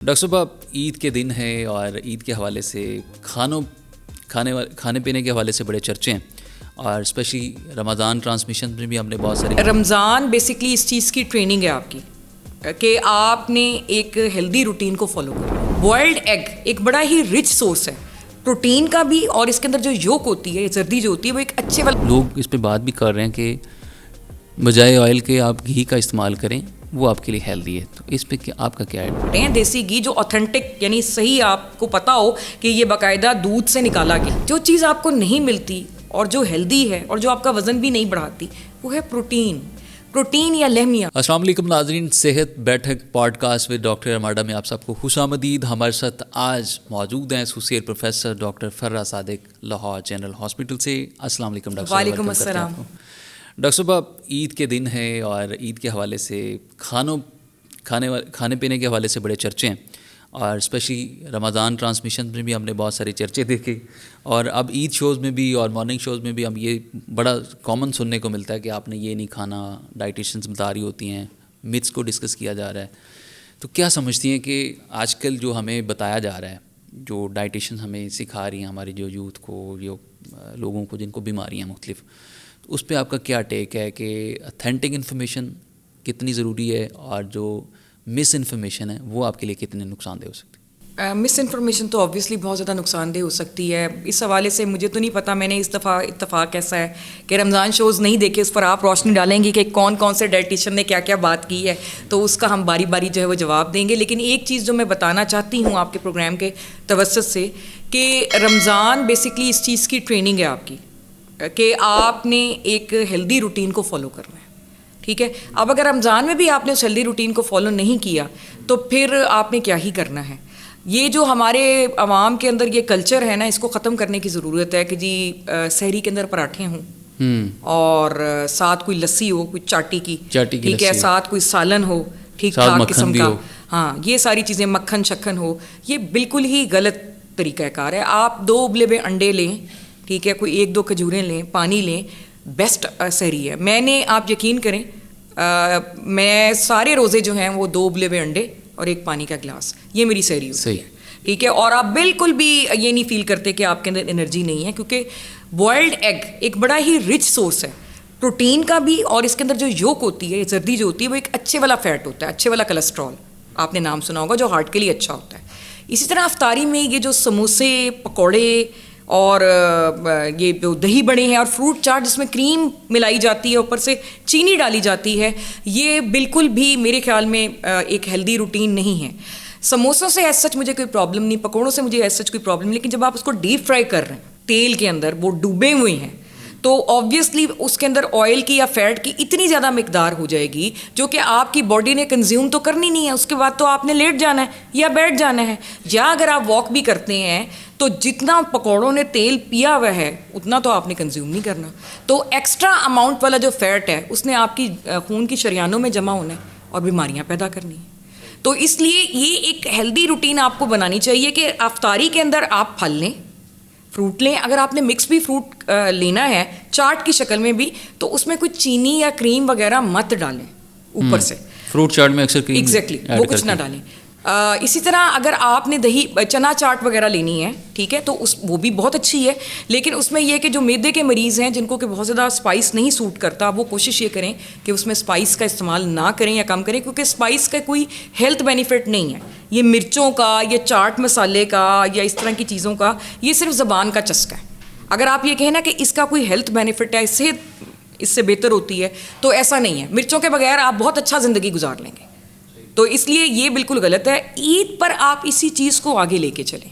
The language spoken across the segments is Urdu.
ڈاکٹر صاحب عید کے دن ہے اور عید کے حوالے سے کھانے پینے کے حوالے سے بڑے چرچے ہیں اور اسپیشلی رمضان ٹرانسمیشن میں بھی ہم نے بہت سارے رمضان بیسکلی اس چیز کی ٹریننگ ہے آپ کی کہ آپ نے ایک ہیلدی روٹین کو فالو کرنا. بوائلڈ ایگ ایک بڑا ہی رچ سورس ہے پروٹین کا بھی, اور اس کے اندر جو یولک ہوتی ہے, زردی جو ہوتی ہے, وہ ایک اچھے والا. لوگ اس پہ بات بھی کر رہے ہیں کہ بجائے آئل کے آپ گھی کا استعمال کریں, وہ آپ کے لیے ہیلدی ہے. تو اس پہ آپ کا کیا ہے؟ دیسی گھی جو اوتھینٹک یعنی صحیح آپ کو پتا ہو کہ یہ باقاعدہ دودھ سے نکالا گیا. جو چیز آپ کو نہیں ملتی اور جو ہیلدی ہے اور جو آپ کا وزن بھی نہیں بڑھاتی وہ ہے پروٹین یا لہمیا. السلام علیکم ناظرین, صحت بیٹھک پوڈ کاسٹ ود ڈاکٹر ارماڈا میں آپ سب کو خوش آمدید. ہمارے ساتھ آج موجود ہیں ایسوسیٹ پروفیسر ڈاکٹر فرا صادق, لاہور جنرل ہاسپٹل سے. السلام علیکم ڈاکٹر. وعلیکم السلام. ڈاکٹر صاحب عید کے دن ہے اور عید کے حوالے سے کھانے پینے کے حوالے سے بڑے چرچے ہیں اور اسپیشلی رمضان ٹرانسمیشن میں بھی ہم نے بہت سارے چرچے دیکھے, اور اب عید شوز میں بھی اور مارننگ شوز میں بھی ہم یہ بڑا کامن سننے کو ملتا ہے کہ آپ نے یہ نہیں کھانا, ڈائٹیشنز بتا رہی ہوتی ہیں, متس کو ڈسکس کیا جا رہا ہے. تو کیا سمجھتی ہیں کہ آج کل جو ہمیں بتایا جا رہا ہے, جو ڈائٹیشنز ہمیں سکھا رہی ہیں, ہماری جو یوتھ کو, جو لوگوں کو جن کو بیماریاں مختلف, اس پہ آپ کا کیا ٹیک ہے کہ اتھینٹک انفارمیشن کتنی ضروری ہے اور جو مس انفارمیشن ہے وہ آپ کے لیے کتنے نقصان دہ ہو سکتی ہے؟ مس انفارمیشن تو آبویسلی بہت زیادہ نقصان دہ ہو سکتی ہے. اس حوالے سے مجھے تو نہیں پتا, میں نے اس دفعہ اتفاق ایسا ہے کہ رمضان شوز نہیں دیکھے, اس پر آپ روشنی ڈالیں گے کہ کون سے ڈائٹیشین نے کیا کیا بات کی ہے, تو اس کا ہم باری باری جو ہے وہ جواب دیں گے. لیکن ایک چیز جو میں بتانا چاہتی ہوں آپ کے پروگرام کے توسط سے کہ رمضان بیسکلی اس چیز کی ٹریننگ ہے آپ کی کہ آپ نے ایک ہیلدی روٹین کو فالو کرنا ہے. ٹھیک ہے, اب اگر رمضان میں بھی آپ نے اس ہیلدی روٹین کو فالو نہیں کیا تو پھر آپ نے کیا ہی کرنا ہے. یہ جو ہمارے عوام کے اندر یہ کلچر ہے نا, اس کو ختم کرنے کی ضرورت ہے کہ جی سحری کے اندر پراٹھے ہوں اور ساتھ کوئی لسی ہو, کوئی چاٹی کی, ٹھیک ہے, ساتھ کوئی سالن ہو ٹھیک ٹھاک قسم کا, ہاں یہ ساری چیزیں, مکھن شکن ہو, یہ بالکل ہی غلط طریقہ کار ہے. آپ 2 ابلے ہوئے انڈے لیں, ٹھیک ہے, کوئی 1-2 کھجوریں لیں, پانی لیں, بیسٹ سحری ہے. میں نے, آپ یقین کریں, میں سارے روزے جو ہیں وہ 2 ابلے ہوئے انڈے اور 1 پانی کا گلاس, یہ میری سحری ہوتی ہے. ٹھیک ہے, اور آپ بالکل بھی یہ نہیں فیل کرتے کہ آپ کے اندر انرجی نہیں ہے, کیونکہ بوائلڈ ایگ ایک بڑا ہی رچ سورس ہے پروٹین کا بھی, اور اس کے اندر جو یولک ہوتی ہے, زردی جو ہوتی ہے, وہ ایک اچھے والا فیٹ ہوتا ہے, اچھے والا کولیسٹرول, آپ نے نام سنا ہوگا, جو ہارٹ کے لیے اچھا ہوتا ہے. اسی طرح افطاری میں یہ جو سموسے, پکوڑے اور یہ جو دہی بڑے ہیں اور فروٹ چاٹ جس میں کریم ملائی جاتی ہے, اوپر سے چینی ڈالی جاتی ہے, یہ بالکل بھی میرے خیال میں ایک ہیلدی روٹین نہیں ہے. سموسوں سے ایز سچ مجھے کوئی پرابلم نہیں, پکوڑوں سے مجھے ایز سچ کوئی پرابلم نہیں, لیکن جب آپ اس کو ڈیپ فرائی کر رہے ہیں تیل کے اندر, وہ ڈوبے ہوئے ہیں, تو آبویسلی اس کے اندر آئل کی یا فیٹ کی اتنی زیادہ مقدار ہو جائے گی جو کہ آپ کی باڈی نے کنزیوم تو کرنی نہیں ہے. اس کے بعد تو آپ نے لیٹ جانا ہے یا بیٹھ جانا ہے, یا اگر آپ واک بھی کرتے ہیں تو جتنا پکوڑوں نے تیل پیا ہوا ہے اتنا تو آپ نے کنزیوم نہیں کرنا. تو ایکسٹرا اماؤنٹ والا جو فیٹ ہے اس نے آپ کی خون کی شریانوں میں جمع ہونا ہے اور بیماریاں پیدا کرنی ہیں. تو اس لیے یہ ایک ہیلدی روٹین آپ کو بنانی چاہیے کہ افطاری کے اندر آپ پھل لیں, فروٹ لیں, اگر آپ نے مکس بھی فروٹ لینا ہے چاٹ کی شکل میں بھی, تو اس میں کوئی چینی یا کریم وغیرہ مت ڈالیں اوپر سے. فروٹ چاٹ میں اکثر کریم ایگزیکٹلی وہ کچھ نہ ڈالیں. اسی طرح اگر آپ نے دہی چنا چاٹ وغیرہ لینی ہے, ٹھیک ہے, تو وہ بھی بہت اچھی ہے, لیکن اس میں یہ کہ جو میدے کے مریض ہیں جن کو کہ بہت زیادہ اسپائس نہیں سوٹ کرتا, وہ کوشش یہ کریں کہ اس میں اسپائس کا استعمال نہ کریں یا کم کریں, کیونکہ اسپائس کا کوئی ہیلتھ بینیفٹ نہیں ہے. یہ مرچوں کا یا چاٹ مسالے کا یا اس طرح کی چیزوں کا یہ صرف زبان کا چسکا ہے. اگر آپ یہ کہیں نا کہ اس کا کوئی ہیلتھ بینیفٹ ہے, اس سے بہتر ہوتی ہے, تو ایسا نہیں ہے. مرچوں کے بغیر آپ بہت اچھا زندگی گزار لیں گے, تو اس لیے یہ بالکل غلط ہے. عید پر آپ اسی چیز کو آگے لے کے چلیں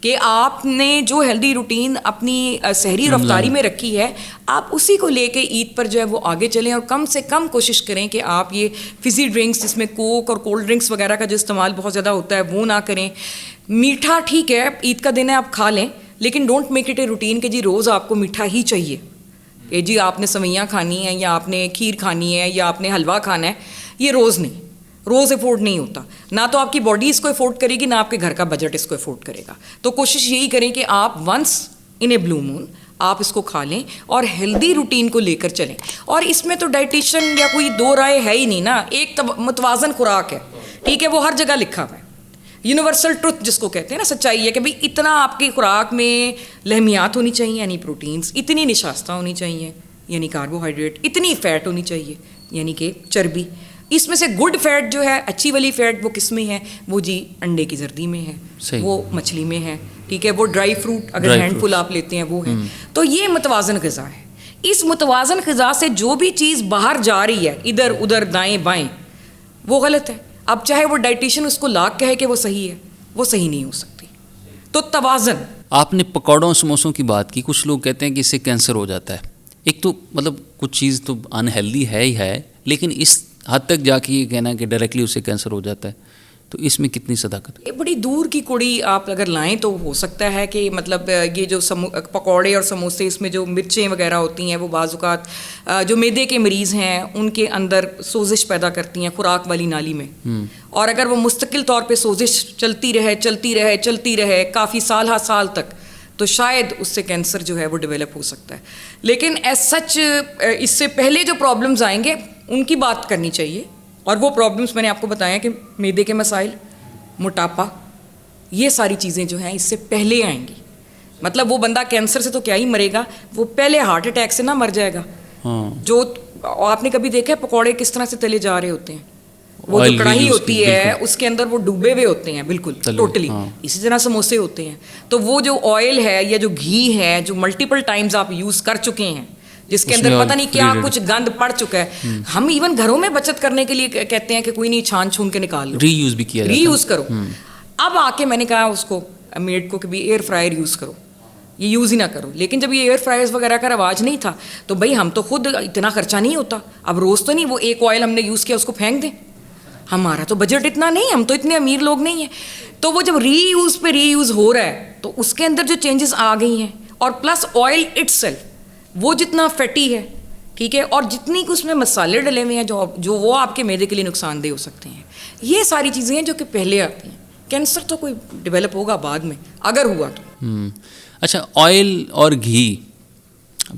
کہ آپ نے جو ہیلدی روٹین اپنی سحری اور افطاری میں رکھی ہے, آپ اسی کو لے کے عید پر جو ہے وہ آگے چلیں, اور کم سے کم کوشش کریں کہ آپ یہ فزی ڈرنکس جس میں کوک اور کولڈ ڈرنکس وغیرہ کا جو استعمال بہت زیادہ ہوتا ہے وہ نہ کریں. میٹھا ٹھیک ہے, عید کا دن ہے آپ کھا لیں, لیکن don't make it a routine کہ جی روز آپ کو میٹھا ہی چاہیے, کہ جی آپ نے سویاں کھانی ہیں یا آپ نے کھیر کھانی ہے یا آپ نے حلوہ کھانا ہے. یہ روز نہیں, روز افورڈ نہیں ہوتا, نہ تو آپ کی باڈی اس کو افورڈ کرے گی, نہ آپ کے گھر کا بجٹ اس کو افورڈ کرے گا. تو کوشش یہی کریں کہ آپ ونس ان اے بلو مون آپ اس کو کھا لیں اور ہیلدی روٹین کو لے کر چلیں. اور اس میں تو ڈائٹیشین یا کوئی 2 رائے ہے ہی نہیں نا, ایک متوازن خوراک ہے, ٹھیک ہے, وہ ہر جگہ لکھا ہوا ہے. یونیورسل ٹروتھ جس کو کہتے ہیں نا، سچائی ہے کہ بھئی اتنا آپ کی خوراک میں لحمیات ہونی چاہیے یعنی پروٹینز، اتنی نشاستہ ہونی چاہیے یعنی کاربوہائیڈریٹ، اتنی فیٹ ہونی چاہیے یعنی کہ چربی. اس میں سے گڈ فیٹ جو ہے، اچھی والی فیٹ، وہ کس میں ہے؟ وہ جی انڈے کی زردی میں ہے، وہ مچھلی میں ہے، ٹھیک ہے، وہ ڈرائی فروٹ اگر ہینڈ فل آپ لیتے ہیں وہ ہے. تو یہ متوازن غذا ہے. اس متوازن غذا سے جو بھی چیز باہر جا رہی ہے ادھر ادھر دائیں بائیں، وہ غلط ہے. اب چاہے وہ ڈائٹیشین اس کو لاکھ کہے کہ وہ صحیح ہے، وہ صحیح نہیں ہو سکتی. تو توازن. آپ نے پکوڑوں سموسوں کی بات کی. کچھ لوگ کہتے ہیں کہ اس سے کینسر ہو جاتا ہے. ایک تو مطلب کچھ چیز تو انہیلدی ہے ہی ہے، لیکن اس حد تک جا کے یہ کہنا کہ ڈائریکٹلی اس سے کینسر ہو جاتا ہے، تو اس میں کتنی صداقت؟ یہ بڑی دور کی کوڑی آپ اگر لائیں تو ہو سکتا ہے کہ مطلب یہ جو پکوڑے اور سموسے، اس میں جو مرچیں وغیرہ ہوتی ہیں وہ بعض اوقات جو میدے کے مریض ہیں ان کے اندر سوزش پیدا کرتی ہیں خوراک والی نالی میں. اور اگر وہ مستقل طور پہ سوزش چلتی رہے کافی سال تک، تو شاید اس سے کینسر جو ہے وہ ڈیولپ ہو سکتا ہے. لیکن ایز سچ اس سے پہلے جو پرابلمز آئیں گے ان کی بات کرنی چاہیے. اور وہ پرابلمس میں نے آپ کو بتایا کہ معدے کے مسائل، موٹاپا، یہ ساری چیزیں جو ہیں اس سے پہلے آئیں گی. مطلب وہ بندہ کینسر سے تو کیا ہی مرے گا، وہ پہلے ہارٹ اٹیک سے نہ مر جائے گا. جو آپ نے کبھی دیکھا ہے پکوڑے کس طرح سے تلے جا رہے ہوتے ہیں؟ وہ جو کڑاہی ہوتی ہے اس کے اندر وہ ڈوبے ہوئے ہوتے ہیں بالکل ٹوٹلی. اسی طرح سموسے ہوتے ہیں. تو وہ جو آئل ہے یا جو گھی ہے جو ملٹیپل ٹائمز آپ یوز کر چکے ہیں، جس کے اندر پتہ نہیں کیا کچھ گند پڑ چکا ہے. ہم ایون گھروں میں بچت کرنے کے لیے کہتے ہیں کہ کوئی نہیں، چھان چھون کے نکال لو، ری یوز بھی کیا جاتا ہے، ری یوز کرو. اب آ کے میں نے کہا اس کو میڈ کو کہ بھی ایئر فرائر یوز کرو، یہ یوز ہی نہ کرو. لیکن جب یہ ایئر فرائرز وغیرہ کا رواج نہیں تھا تو بھائی ہم تو خود اتنا خرچہ نہیں ہوتا. اب روز تو نہیں وہ ایک آئل ہم نے یوز کیا اس کو پھینک دیں، ہمارا تو بجٹ اتنا نہیں، ہم تو اتنے امیر لوگ نہیں ہیں. تو وہ جب ری یوز پہ ری یوز ہو رہا ہے تو اس کے اندر جو چینجز آ گئی ہیں، اور پلس آئل اٹ سیلف وہ جتنا فیٹی ہے، ٹھیک ہے، اور جتنی کہ اس میں مسالے ڈلے ہوئے ہیں جو وہ آپ کے معدے کے لیے نقصان دہ ہو سکتے ہیں. یہ ساری چیزیں ہیں جو کہ پہلے آتی ہیں. کینسر تو کوئی ڈیولپ ہوگا بعد میں اگر ہوا تو. اچھا، آئل اور گھی،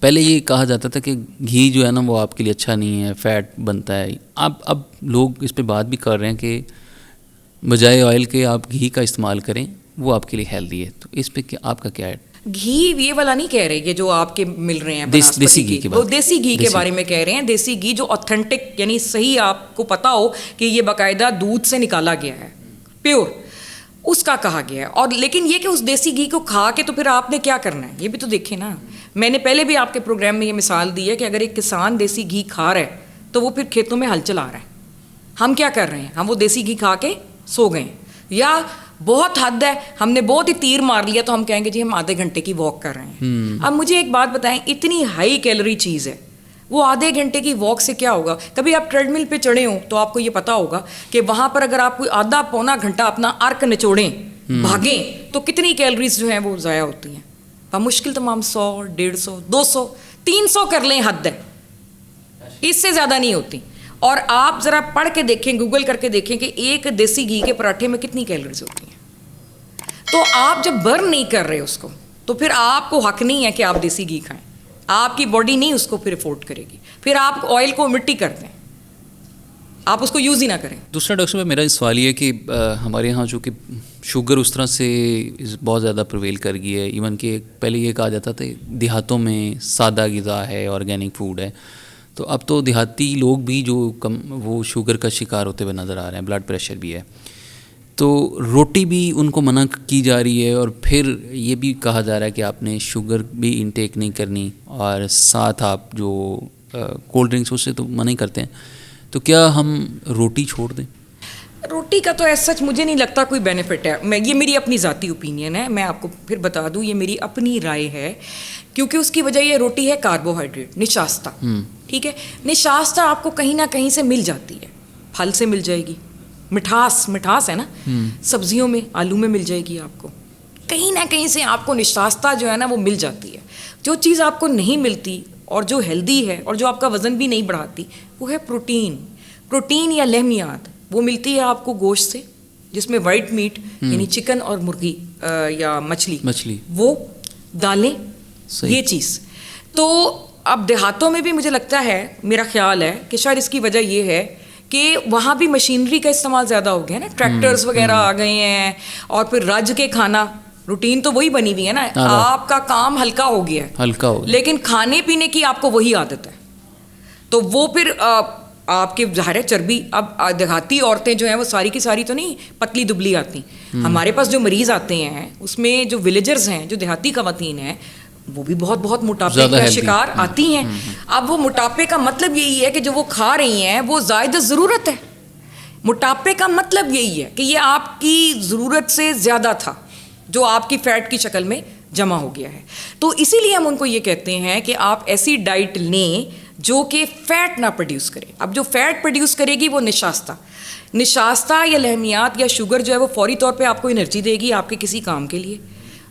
پہلے یہ کہا جاتا تھا کہ گھی جو ہے نا وہ آپ کے لیے اچھا نہیں ہے، فیٹ بنتا ہے. اب لوگ اس پہ بات بھی کر رہے ہیں کہ بجائے آئل کے آپ گھی کا استعمال کریں، وہ آپ کے لیے ہیلدی ہے. تو اس پہ آپ کا کیا ہے؟ گھی یہ والا نہیں کہہ رہے، یہ جو آپ کے مل رہے ہیں دیسی گھی وہ دیسی گھی کے بارے میں کہہ رہے ہیں. دیسی گھی جو اوتھینٹک یعنی صحیح آپ کو پتا ہو کہ یہ باقاعدہ دودھ سے نکالا گیا ہے، پیور، اس کا کہا گیا ہے. اور لیکن یہ کہ اس دیسی گھی کو کھا کے تو پھر آپ نے کیا کرنا ہے، یہ بھی تو دیکھیں نا. میں نے پہلے بھی آپ کے پروگرام میں یہ مثال دی ہے کہ اگر ایک کسان دیسی گھی کھا رہا ہے تو وہ پھر کھیتوں میں ہل چلا رہا ہے. ہم کیا کر رہے ہیں؟ ہم وہ دیسی گھی کھا کے سو گئے، یا بہت حد ہے ہم نے بہت ہی تیر مار لیا تو ہم کہیں گے جی ہم آدھے گھنٹے کی واک کر رہے ہیں. اب مجھے ایک بات بتائیں، اتنی ہائی کیلوری چیز ہے، وہ آدھے گھنٹے کی واک سے کیا ہوگا؟ کبھی آپ ٹریڈ مل پہ چڑھے ہوں تو آپ کو یہ پتا ہوگا کہ وہاں پر اگر آپ کوئی آدھا پونا گھنٹہ اپنا ارک نچوڑیں، بھاگیں، تو کتنی کیلوریز جو ہیں وہ ضائع ہوتی ہیں. مشکل تمام 100، 150، 200، 300 کر لیں، حد ہے، اس سے زیادہ نہیں ہوتی. اور آپ ذرا پڑھ کے دیکھیں، گوگل کر کے دیکھیں کہ ایک دیسی گھی کے پراٹھے میں کتنی کیلوریز ہوتی ہیں. تو آپ جب برن نہیں کر رہے اس کو تو پھر آپ کو حق نہیں ہے کہ آپ دیسی گھی کھائیں. آپ کی باڈی نہیں اس کو پھر افورڈ کرے گی. پھر آپ آئل کو مٹی کر دیں، آپ اس کو یوز ہی نہ کریں. دوسرا ڈاکٹر صاحب میرا سوال یہ ہے کہ ہمارے یہاں جو کہ شوگر اس طرح سے بہت زیادہ پرویل کر گئی ہے، ایون کہ پہلے یہ کہا جاتا تھا دیہاتوں میں سادہ غذا ہے، آرگینک فوڈ ہے، تو اب تو دیہاتی لوگ بھی جو وہ شوگر کا شکار ہوتے ہوئے نظر آ رہے ہیں، بلڈ پریشر بھی ہے. تو روٹی بھی ان کو منع کی جا رہی ہے، اور پھر یہ بھی کہا جا رہا ہے کہ آپ نے شوگر بھی انٹیک نہیں کرنی، اور ساتھ آپ جو کولڈ ڈرنکس اس سے تو منع ہی کرتے ہیں. تو کیا ہم روٹی چھوڑ دیں؟ روٹی کا تو ایسا سچ مجھے نہیں لگتا کوئی بینیفٹ ہے. یہ میری اپنی ذاتی اوپینین ہے، میں آپ کو پھر بتا دوں یہ میری اپنی رائے ہے، کیونکہ اس کی وجہ یہ روٹی ہے کاربوہائیڈریٹ، نشاستہ، ٹھیک ہے. نشاستہ آپ کو کہیں نہ کہیں سے مل جاتی ہے، پھل سے مل جائے گی، مٹھاس ہے نا، سبزیوں میں، آلو میں مل جائے گی. آپ کو کہیں نہ کہیں سے آپ کو نشاستہ جو ہے نا وہ مل جاتی ہے. جو چیز آپ کو نہیں ملتی اور جو ہیلدی ہے اور جو آپ کا وزن بھی نہیں بڑھاتی وہ ہے پروٹین یا لحمیات. وہ ملتی ہے آپ کو گوشت سے، جس میں وائٹ میٹ یعنی چکن اور مرغی یا مچھلی، وہ دالیں، یہ چیز. تو اب دیہاتوں میں بھی مجھے لگتا ہے، میرا خیال ہے کہ شاید اس کی وجہ یہ ہے کہ وہاں بھی مشینری کا استعمال زیادہ ہو گیا ہے نا, ٹریکٹرز وغیرہ آ گئے ہیں, اور پھر رج کے کھانا, روٹین تو وہی بنی ہوئی ہے نا, آپ کا کام ہلکا ہو گیا ہے, ہلکا ہو گیا, لیکن کھانے پینے کی آپ کو وہی عادت ہے. تو وہ پھر آپ کے ظاہر ہے چربی, اب دیہاتی عورتیں جو ہیں وہ ساری کی ساری تو نہیں پتلی دبلی آتی. ہمارے پاس جو مریض آتے ہیں اس میں جو ولیجرز ہیں, جو دیہاتی خواتین ہیں, وہ بھی بہت بہت موٹاپے کا شکار آتی ہیں. اب وہ موٹاپے کا مطلب یہی ہے کہ جو وہ کھا رہی ہیں وہ زائد ضرورت ہے. موٹاپے کا مطلب یہی ہے کہ یہ آپ کی ضرورت سے زیادہ تھا جو آپ کی فیٹ کی شکل میں جمع ہو گیا ہے. تو اسی لیے ہم ان کو یہ کہتے ہیں کہ آپ ایسی ڈائٹ لیں جو کہ فیٹ نہ پروڈیوس کرے. اب جو فیٹ پروڈیوس کرے گی وہ نشاستہ یا لحمیات یا شوگر جو ہے وہ فوری طور پہ آپ کو انرجی دے گی آپ کے کسی کام کے لیے.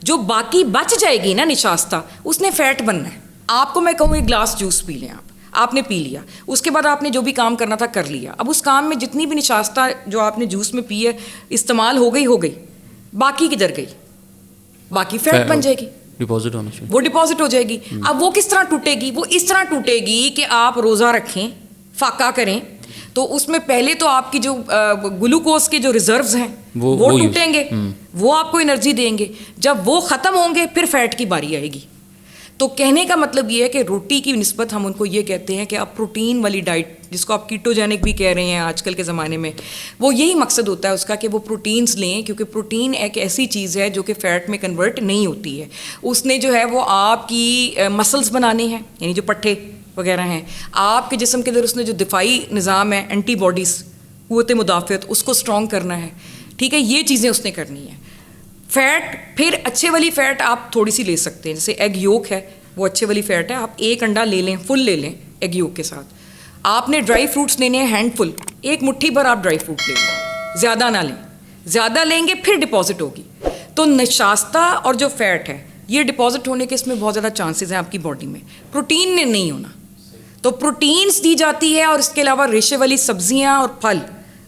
جو باقی بچ جائے گی نا نشاستہ, اس نے فیٹ بننا ہے. آپ کو میں کہوں ایک گلاس جوس پی لیں, آپ نے پی لیا, اس کے بعد آپ نے جو بھی کام کرنا تھا کر لیا. اب اس کام میں جتنی بھی نشاستہ جو آپ نے جوس میں پی ہے استعمال ہو گئی, باقی کدھر گئی؟ باقی فیٹ بن جائے گی, ڈپازٹ ہونا چاہیے, وہ ڈپازٹ ہو جائے گی. اب وہ کس طرح ٹوٹے گی؟ وہ اس طرح ٹوٹے گی کہ آپ روزہ رکھیں, فاقہ کریں, تو اس میں پہلے تو آپ کی جو گلوکوز کے جو ریزروز ہیں وہ ٹوٹیں گے, وہ آپ کو انرجی دیں گے. جب وہ ختم ہوں گے پھر فیٹ کی باری آئے گی. تو کہنے کا مطلب یہ ہے کہ روٹی کی نسبت ہم ان کو یہ کہتے ہیں کہ آپ پروٹین والی ڈائٹ, جس کو آپ کیٹوجینک بھی کہہ رہے ہیں آج کل کے زمانے میں, وہ یہی مقصد ہوتا ہے اس کا کہ وہ پروٹینز لیں, کیونکہ پروٹین ایک ایسی چیز ہے جو کہ فیٹ میں کنورٹ نہیں ہوتی ہے. اس نے جو ہے وہ آپ کی مسلز بنانے ہیں, یعنی جو پٹھے وغیرہ ہیں, آپ کے جسم کے اندر اس نے جو دفاعی نظام ہے, اینٹی باڈیز, قوت مدافعت, اس کو اسٹرانگ کرنا ہے. ٹھیک ہے, یہ چیزیں اس نے کرنی ہیں. فیٹ پھر اچھے والی فیٹ آپ تھوڑی سی لے سکتے ہیں, جیسے ایگ یوک ہے وہ اچھے والی فیٹ ہے, آپ ایک انڈا لے لیں, فل لے لیں ایگ یوک کے ساتھ. آپ نے ڈرائی فروٹس لینے ہیں ہینڈ فل, ایک مٹھی بھر آپ ڈرائی فروٹ لے لیں, زیادہ نہ لیں, زیادہ لیں گے پھر ڈپازٹ ہوگی. تو نشاستہ اور جو فیٹ ہے یہ ڈپازٹ ہونے کے اس میں بہت زیادہ چانسز ہیں آپ کی باڈی میں, پروٹین نے نہیں ہونا. تو پروٹینز دی جاتی ہے, اور اس کے علاوہ ریشے والی سبزیاں اور پھل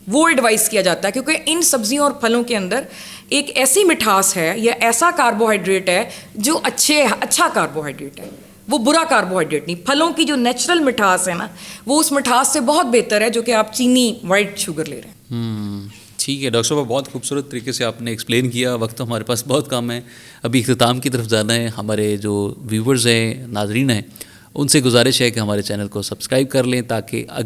وہ ایڈوائز کیا جاتا ہے, کیونکہ ان سبزیوں اور پھلوں کے اندر ایک ایسی مٹھاس ہے یا ایسا کاربوہائیڈریٹ ہے جو اچھا کاربوہائیڈریٹ ہے, وہ برا کاربوہائیڈریٹ نہیں. پھلوں کی جو نیچرل مٹھاس ہے نا, وہ اس مٹھاس سے بہت بہتر ہے جو کہ آپ چینی وائٹ شوگر لے رہے ہیں. ٹھیک ہے ڈاکٹر صاحب, بہت خوبصورت طریقے سے آپ نے ایکسپلین کیا. وقت تو ہمارے پاس بہت کم ہے, ابھی اختتام کی طرف جانا ہے. ہمارے جو ویورز ہیں, ناظرین ہیں, ان سے گزارش ہے کہ ہمارے چینل کو سبسکرائب کر لیں تاکہ